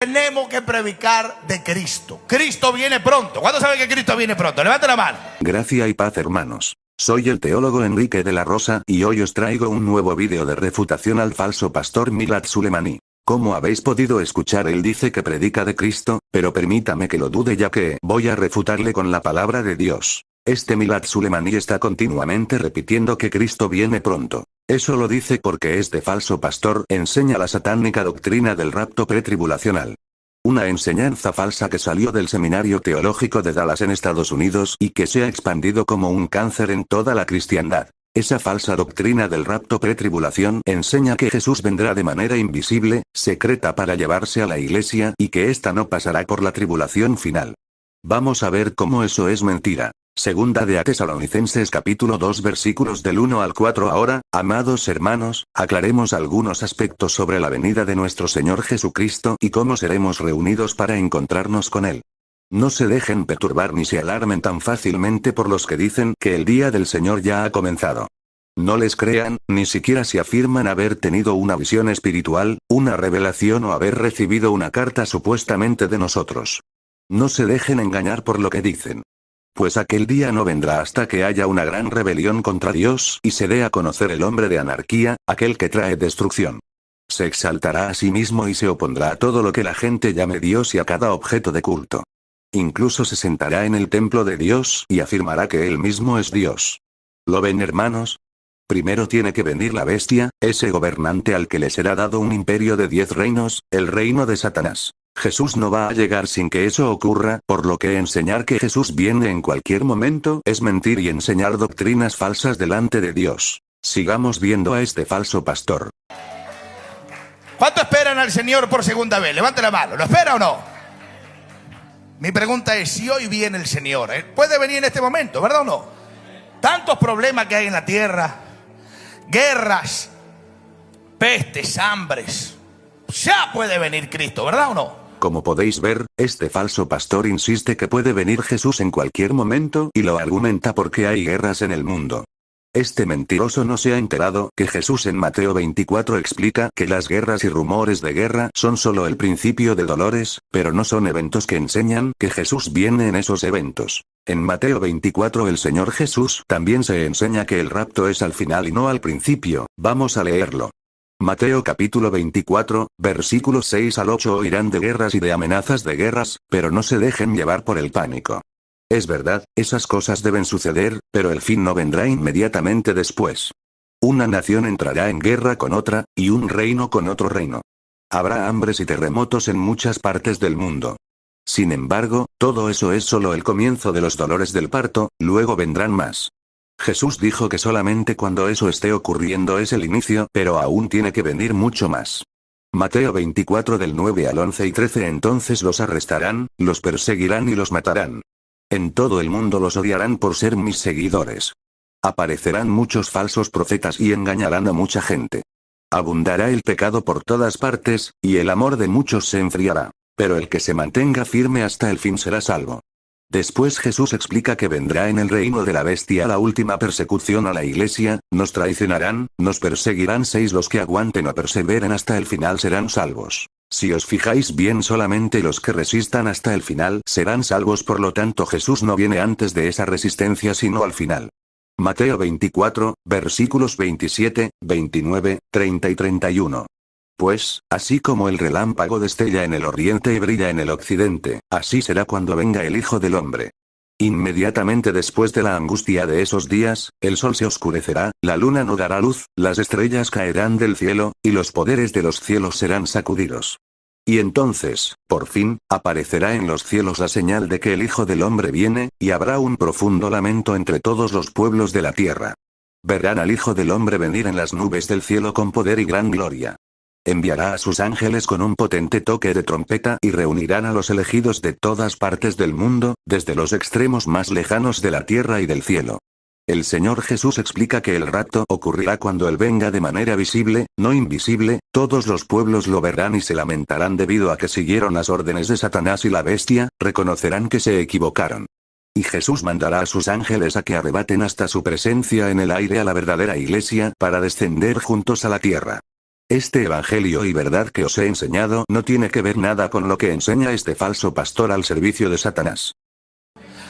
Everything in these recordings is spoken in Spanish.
Tenemos que predicar de Cristo. Cristo viene pronto. ¿Cuándo saben que Cristo viene pronto? Levante la mano. Gracia y paz, hermanos. Soy el teólogo Enrique de la Rosa y hoy os traigo un nuevo vídeo de refutación al falso pastor Milad Suleimani. Como habéis podido escuchar, él dice que predica de Cristo, pero permítame que lo dude, ya que voy a refutarle con la palabra de Dios. Este Milad Suleimani está continuamente repitiendo que Cristo viene pronto. Eso lo dice porque este falso pastor enseña la satánica doctrina del rapto pretribulacional. Una enseñanza falsa que salió del Seminario Teológico de Dallas en Estados Unidos y que se ha expandido como un cáncer en toda la cristiandad. Esa falsa doctrina del rapto pretribulación enseña que Jesús vendrá de manera invisible, secreta para llevarse a la iglesia y que ésta no pasará por la tribulación final. Vamos a ver cómo eso es mentira. Segunda de Tesalonicenses capítulo 2 versículos del 1 al 4. Ahora, amados hermanos, aclaremos algunos aspectos sobre la venida de nuestro Señor Jesucristo y cómo seremos reunidos para encontrarnos con Él. No se dejen perturbar ni se alarmen tan fácilmente por los que dicen que el día del Señor ya ha comenzado. No les crean, ni siquiera si afirman haber tenido una visión espiritual, una revelación o haber recibido una carta supuestamente de nosotros. No se dejen engañar por lo que dicen. Pues aquel día no vendrá hasta que haya una gran rebelión contra Dios y se dé a conocer el hombre de anarquía, aquel que trae destrucción. Se exaltará a sí mismo y se opondrá a todo lo que la gente llame Dios y a cada objeto de culto. Incluso se sentará en el templo de Dios y afirmará que él mismo es Dios. ¿Lo ven, hermanos? Primero tiene que venir la bestia, ese gobernante al que le será dado un imperio de 10 reinos, el reino de Satanás. Jesús no va a llegar sin que eso ocurra, por lo que enseñar que Jesús viene en cualquier momento es mentir y enseñar doctrinas falsas delante de Dios. Sigamos viendo a este falso pastor. ¿Cuánto esperan al Señor por segunda vez? Levante la mano. ¿Lo espera o no? Mi pregunta es si hoy viene el Señor. Puede venir en este momento, ¿verdad o no? Tantos problemas que hay en la tierra, guerras, pestes, hambres. Ya puede venir Cristo, ¿verdad o no? Como podéis ver, este falso pastor insiste que puede venir Jesús en cualquier momento y lo argumenta porque hay guerras en el mundo. Este mentiroso no se ha enterado que Jesús en Mateo 24 explica que las guerras y rumores de guerra son solo el principio de dolores, pero no son eventos que enseñan que Jesús viene en esos eventos. En Mateo 24 el Señor Jesús también se enseña que el rapto es al final y no al principio. Vamos a leerlo. Mateo capítulo 24, versículos 6 al 8. Oirán de guerras y de amenazas de guerras, pero no se dejen llevar por el pánico. Es verdad, esas cosas deben suceder, pero el fin no vendrá inmediatamente después. Una nación entrará en guerra con otra, y un reino con otro reino. Habrá hambres y terremotos en muchas partes del mundo. Sin embargo, todo eso es solo el comienzo de los dolores del parto, luego vendrán más. Jesús dijo que solamente cuando eso esté ocurriendo es el inicio, pero aún tiene que venir mucho más. Mateo 24 del 9 al 11 y 13. Entonces los arrestarán, los perseguirán y los matarán. En todo el mundo los odiarán por ser mis seguidores. Aparecerán muchos falsos profetas y engañarán a mucha gente. Abundará el pecado por todas partes, y el amor de muchos se enfriará. Pero el que se mantenga firme hasta el fin será salvo. Después Jesús explica que vendrá en el reino de la bestia la última persecución a la iglesia, nos traicionarán, nos perseguirán. 6. Los que aguanten o perseveren hasta el final serán salvos. Si os fijáis bien, solamente los que resistan hasta el final serán salvos, por lo tanto Jesús no viene antes de esa resistencia sino al final. Mateo 24, versículos 27, 29, 30 y 31. Pues, así como el relámpago destella en el oriente y brilla en el occidente, así será cuando venga el Hijo del Hombre. Inmediatamente después de la angustia de esos días, el sol se oscurecerá, la luna no dará luz, las estrellas caerán del cielo, y los poderes de los cielos serán sacudidos. Y entonces, por fin, aparecerá en los cielos la señal de que el Hijo del Hombre viene, y habrá un profundo lamento entre todos los pueblos de la tierra. Verán al Hijo del Hombre venir en las nubes del cielo con poder y gran gloria. Enviará a sus ángeles con un potente toque de trompeta y reunirán a los elegidos de todas partes del mundo, desde los extremos más lejanos de la tierra y del cielo. El Señor Jesús explica que el rapto ocurrirá cuando Él venga de manera visible, no invisible. Todos los pueblos lo verán y se lamentarán debido a que siguieron las órdenes de Satanás y la bestia, reconocerán que se equivocaron. Y Jesús mandará a sus ángeles a que arrebaten hasta su presencia en el aire a la verdadera iglesia para descender juntos a la tierra. Este evangelio y verdad que os he enseñado no tiene que ver nada con lo que enseña este falso pastor al servicio de Satanás.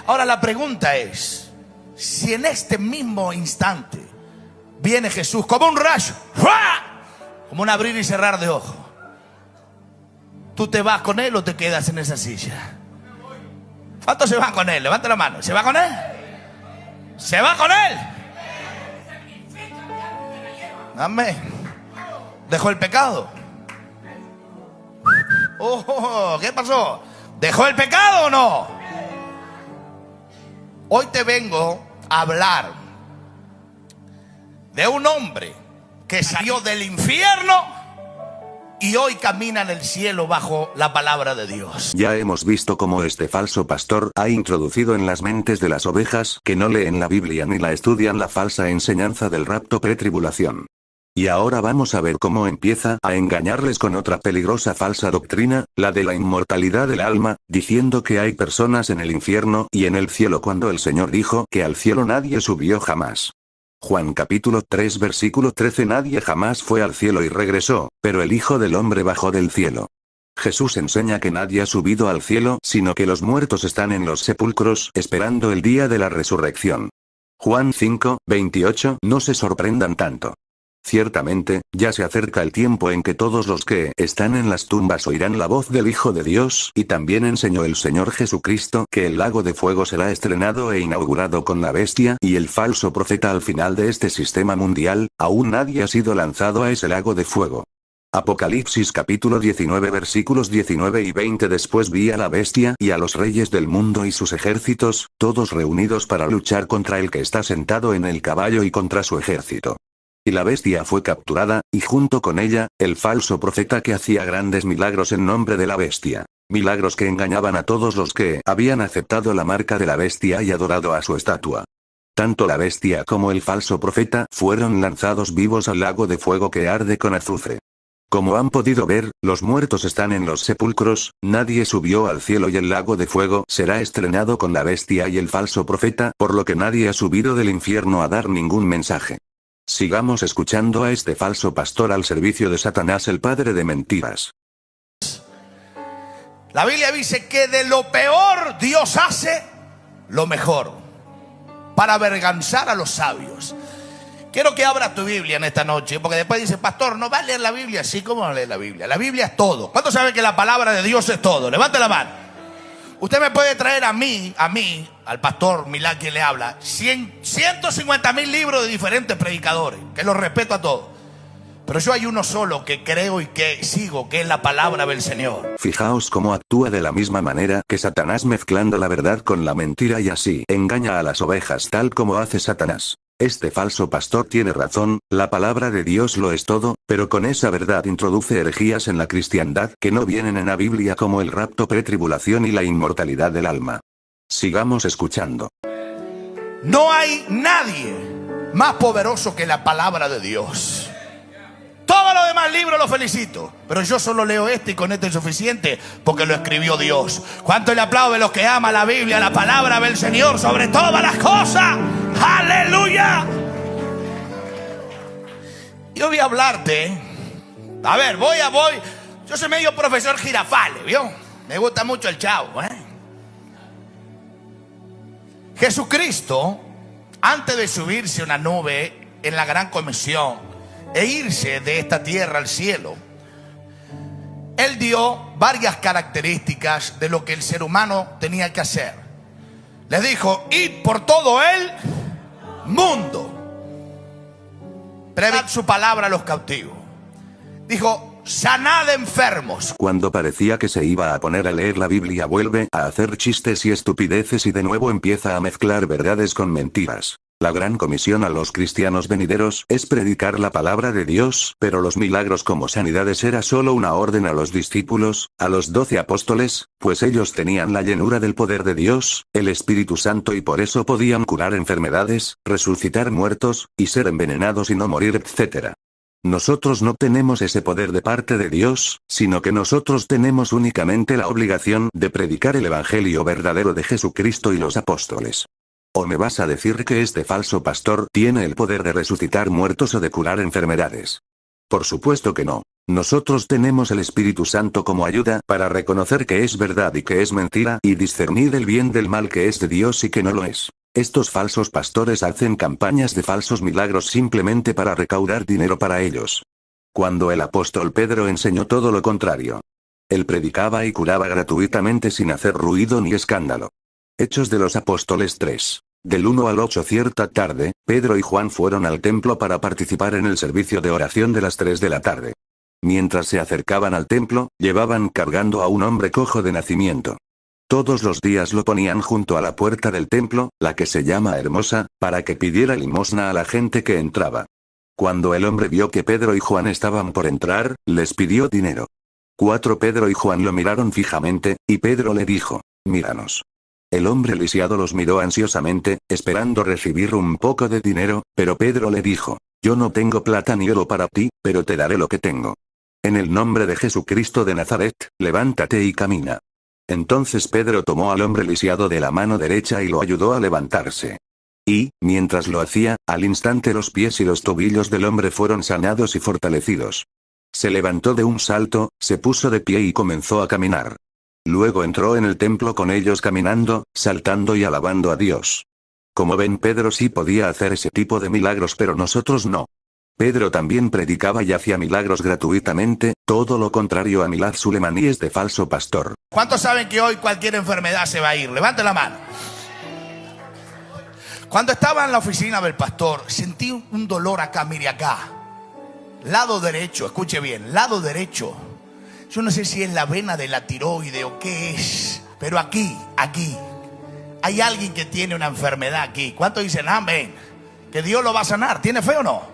Ahora la pregunta es, si en este mismo instante viene Jesús como un rayo, ¡fua!, como un abrir y cerrar de ojos, ¿tú te vas con él o te quedas en esa silla? ¿Cuántos se van con él? Levanta la mano. ¿Se va con él? ¿Se va con él? Amén. ¿Dejó el pecado? Oh, ¿qué pasó? ¿Dejó el pecado o no? Hoy te vengo a hablar de un hombre que salió del infierno y hoy camina en el cielo bajo la palabra de Dios. Ya hemos visto cómo este falso pastor ha introducido en las mentes de las ovejas que no leen la Biblia ni la estudian la falsa enseñanza del rapto pretribulación. Y ahora vamos a ver cómo empieza a engañarles con otra peligrosa falsa doctrina, la de la inmortalidad del alma, diciendo que hay personas en el infierno y en el cielo cuando el Señor dijo que al cielo nadie subió jamás. Juan capítulo 3 versículo 13. Nadie jamás fue al cielo y regresó, pero el Hijo del Hombre bajó del cielo. Jesús enseña que nadie ha subido al cielo, sino que los muertos están en los sepulcros, esperando el día de la resurrección. Juan 5, 28. No se sorprendan tanto. Ciertamente, ya se acerca el tiempo en que todos los que están en las tumbas oirán la voz del Hijo de Dios, y también enseñó el Señor Jesucristo que el lago de fuego será estrenado e inaugurado con la bestia y el falso profeta al final de este sistema mundial. Aún nadie ha sido lanzado a ese lago de fuego. Apocalipsis capítulo 19 versículos 19 y 20. Después vi a la bestia y a los reyes del mundo y sus ejércitos, todos reunidos para luchar contra el que está sentado en el caballo y contra su ejército. Y la bestia fue capturada, y junto con ella, el falso profeta que hacía grandes milagros en nombre de la bestia. Milagros que engañaban a todos los que habían aceptado la marca de la bestia y adorado a su estatua. Tanto la bestia como el falso profeta fueron lanzados vivos al lago de fuego que arde con azufre. Como han podido ver, los muertos están en los sepulcros, nadie subió al cielo y el lago de fuego será estrenado con la bestia y el falso profeta, por lo que nadie ha subido del infierno a dar ningún mensaje. Sigamos escuchando a este falso pastor al servicio de Satanás, el padre de mentiras. La Biblia dice que de lo peor Dios hace lo mejor, para avergonzar a los sabios. Quiero que abras tu Biblia en esta noche, porque después dice, pastor, ¿no va a leer la Biblia? Sí, ¿cómo no leer la Biblia? La Biblia es todo. ¿Cuántos saben que la palabra de Dios es todo? Levante la mano. Usted me puede traer a mí, al pastor Milán que le habla, 150,000 libros de diferentes predicadores, que los respeto a todos. Pero yo hay uno solo que creo y que sigo, que es la palabra del Señor. Fijaos cómo actúa de la misma manera que Satanás, mezclando la verdad con la mentira, y así engaña a las ovejas tal como hace Satanás. Este falso pastor tiene razón, la palabra de Dios lo es todo, pero con esa verdad introduce herejías en la cristiandad que no vienen en la Biblia, como el rapto pretribulación y la inmortalidad del alma. Sigamos escuchando. No hay nadie más poderoso que la palabra de Dios. Todos los demás libros los felicito, pero yo solo leo este y con este es suficiente porque lo escribió Dios. ¿Cuánto le aplaude a los que aman la Biblia, la palabra del Señor sobre todas las cosas? ¡Aleluya! Yo voy a hablarte. A ver, voy. Yo soy medio profesor Girafales, ¿vio? Me gusta mucho el chavo, ¿eh? Jesucristo, antes de subirse a una nube en la gran comisión e irse de esta tierra al cielo, Él dio varias características de lo que el ser humano tenía que hacer. Les dijo, id por todo el mundo, predicad su palabra a los cautivos. Dijo, sanad enfermos. Cuando parecía que se iba a poner a leer la Biblia, vuelve a hacer chistes y estupideces y de nuevo empieza a mezclar verdades con mentiras. La gran comisión a los cristianos venideros es predicar la palabra de Dios, pero los milagros como sanidades era solo una orden a los discípulos, a los 12 apóstoles, pues ellos tenían la llenura del poder de Dios, el Espíritu Santo, y por eso podían curar enfermedades, resucitar muertos, y ser envenenados y no morir, etc. Nosotros no tenemos ese poder de parte de Dios, sino que nosotros tenemos únicamente la obligación de predicar el Evangelio verdadero de Jesucristo y los apóstoles. ¿O me vas a decir que este falso pastor tiene el poder de resucitar muertos o de curar enfermedades? Por supuesto que no. Nosotros tenemos el Espíritu Santo como ayuda para reconocer que es verdad y que es mentira y discernir el bien del mal que es de Dios y que no lo es. Estos falsos pastores hacen campañas de falsos milagros simplemente para recaudar dinero para ellos. Cuando el apóstol Pedro enseñó todo lo contrario. Él predicaba y curaba gratuitamente sin hacer ruido ni escándalo. Hechos de los Apóstoles 3. Del 1 al 8 cierta tarde, Pedro y Juan fueron al templo para participar en el servicio de oración de las 3 de la tarde. Mientras se acercaban al templo, llevaban cargando a un hombre cojo de nacimiento. Todos los días lo ponían junto a la puerta del templo, la que se llama Hermosa, para que pidiera limosna a la gente que entraba. Cuando el hombre vio que Pedro y Juan estaban por entrar, les pidió dinero. Pedro y Juan lo miraron fijamente, y Pedro le dijo, «Míranos». El hombre lisiado los miró ansiosamente, esperando recibir un poco de dinero, pero Pedro le dijo, «Yo no tengo plata ni oro para ti, pero te daré lo que tengo. En el nombre de Jesucristo de Nazaret, levántate y camina». Entonces Pedro tomó al hombre lisiado de la mano derecha y lo ayudó a levantarse. Y, mientras lo hacía, al instante los pies y los tobillos del hombre fueron sanados y fortalecidos. Se levantó de un salto, se puso de pie y comenzó a caminar. Luego entró en el templo con ellos caminando, saltando y alabando a Dios. Como ven, Pedro sí podía hacer ese tipo de milagros, pero nosotros no. Pedro también predicaba y hacía milagros gratuitamente, todo lo contrario a Milad Sulemani, de falso pastor. ¿Cuántos saben que hoy cualquier enfermedad se va a ir? Levante la mano. Cuando estaba en la oficina del pastor, sentí un dolor acá, mire acá. Lado derecho, escuche bien, lado derecho. Yo no sé si es la vena de la tiroide o qué es, pero aquí. Hay alguien que tiene una enfermedad aquí. ¿Cuántos dicen amén? Que Dios lo va a sanar. ¿Tiene fe o no?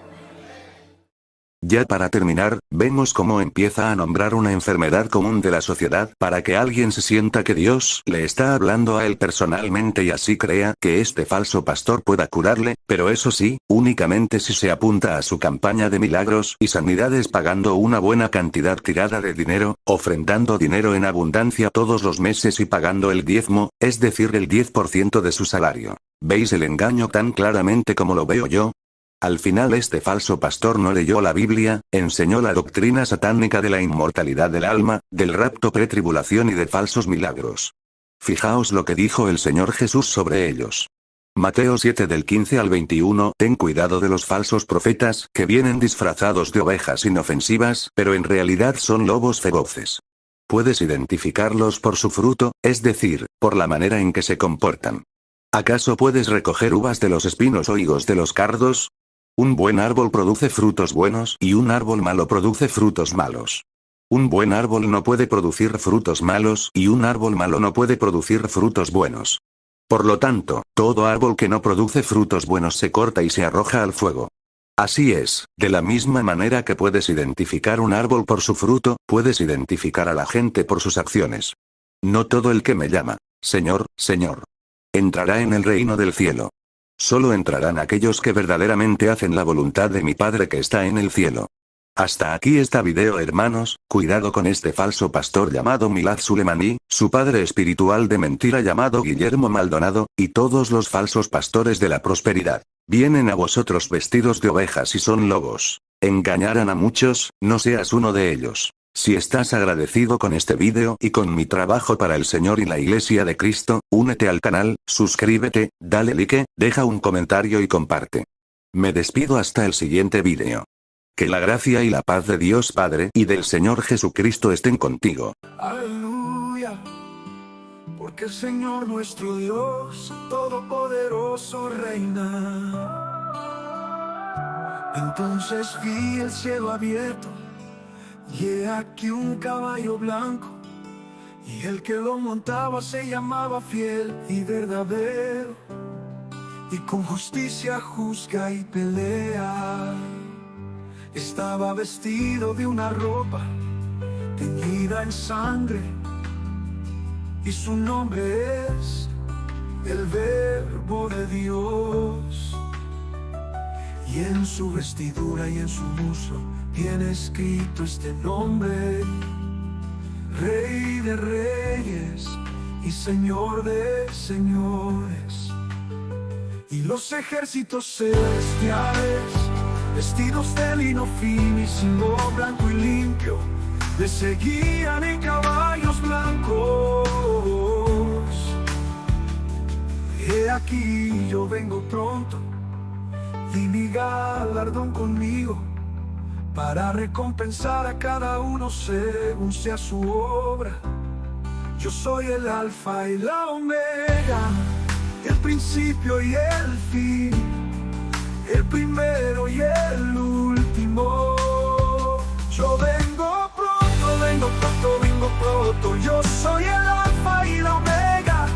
Ya para terminar, vemos cómo empieza a nombrar una enfermedad común de la sociedad para que alguien se sienta que Dios le está hablando a él personalmente y así crea que este falso pastor pueda curarle, pero eso sí, únicamente si se apunta a su campaña de milagros y sanidades pagando una buena cantidad tirada de dinero, ofrendando dinero en abundancia todos los meses y pagando el diezmo, es decir, el 10% de su salario. ¿Veis el engaño tan claramente como lo veo yo? Al final este falso pastor no leyó la Biblia, enseñó la doctrina satánica de la inmortalidad del alma, del rapto pretribulación y de falsos milagros. Fijaos lo que dijo el Señor Jesús sobre ellos. Mateo 7 del 15 al 21. Ten cuidado de los falsos profetas, que vienen disfrazados de ovejas inofensivas, pero en realidad son lobos feroces. Puedes identificarlos por su fruto, es decir, por la manera en que se comportan. ¿Acaso puedes recoger uvas de los espinos o higos de los cardos? Un buen árbol produce frutos buenos y un árbol malo produce frutos malos. Un buen árbol no puede producir frutos malos y un árbol malo no puede producir frutos buenos. Por lo tanto, todo árbol que no produce frutos buenos se corta y se arroja al fuego. Así es, de la misma manera que puedes identificar un árbol por su fruto, puedes identificar a la gente por sus acciones. No todo el que me llama, Señor, Señor, entrará en el reino del cielo. Solo entrarán aquellos que verdaderamente hacen la voluntad de mi Padre que está en el cielo. Hasta aquí este video, hermanos. Cuidado con este falso pastor llamado Milad Sulemani, su padre espiritual de mentira llamado Guillermo Maldonado, y todos los falsos pastores de la prosperidad. Vienen a vosotros vestidos de ovejas y son lobos. Engañarán a muchos, no seas uno de ellos. Si estás agradecido con este video y con mi trabajo para el Señor y la Iglesia de Cristo, únete al canal, suscríbete, dale like, deja un comentario y comparte. Me despido hasta el siguiente video. Que la gracia y la paz de Dios Padre y del Señor Jesucristo estén contigo. Aleluya, porque el Señor nuestro Dios Todopoderoso reina. Entonces vi el cielo abierto, y he aquí un caballo blanco, y el que lo montaba se llamaba Fiel y Verdadero, y con justicia juzga y pelea. Estaba vestido de una ropa teñida en sangre, y su nombre es el Verbo de Dios. Y en su vestidura y en su muslo tiene escrito este nombre: Rey de Reyes y Señor de Señores. Y los ejércitos celestiales vestidos de lino fino y signo blanco y limpio, le seguían en caballos blancos. He aquí yo vengo pronto, y mi galardón conmigo, para recompensar a cada uno según sea su obra. Yo soy el alfa y la omega, el principio y el fin, el primero y el último. Yo vengo pronto, vengo pronto, vengo pronto. Yo soy el alfa y la omega,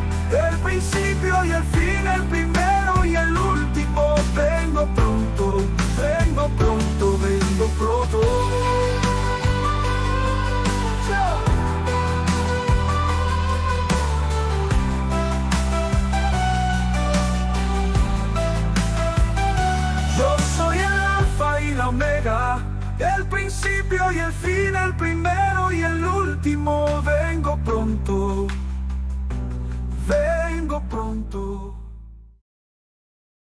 el principio y el fin, el primero y el último. Vengo pronto, vengo pronto, vengo pronto. Yo soy el alfa y la omega, el principio y el fin, el primero y el último. Vengo pronto, vengo pronto.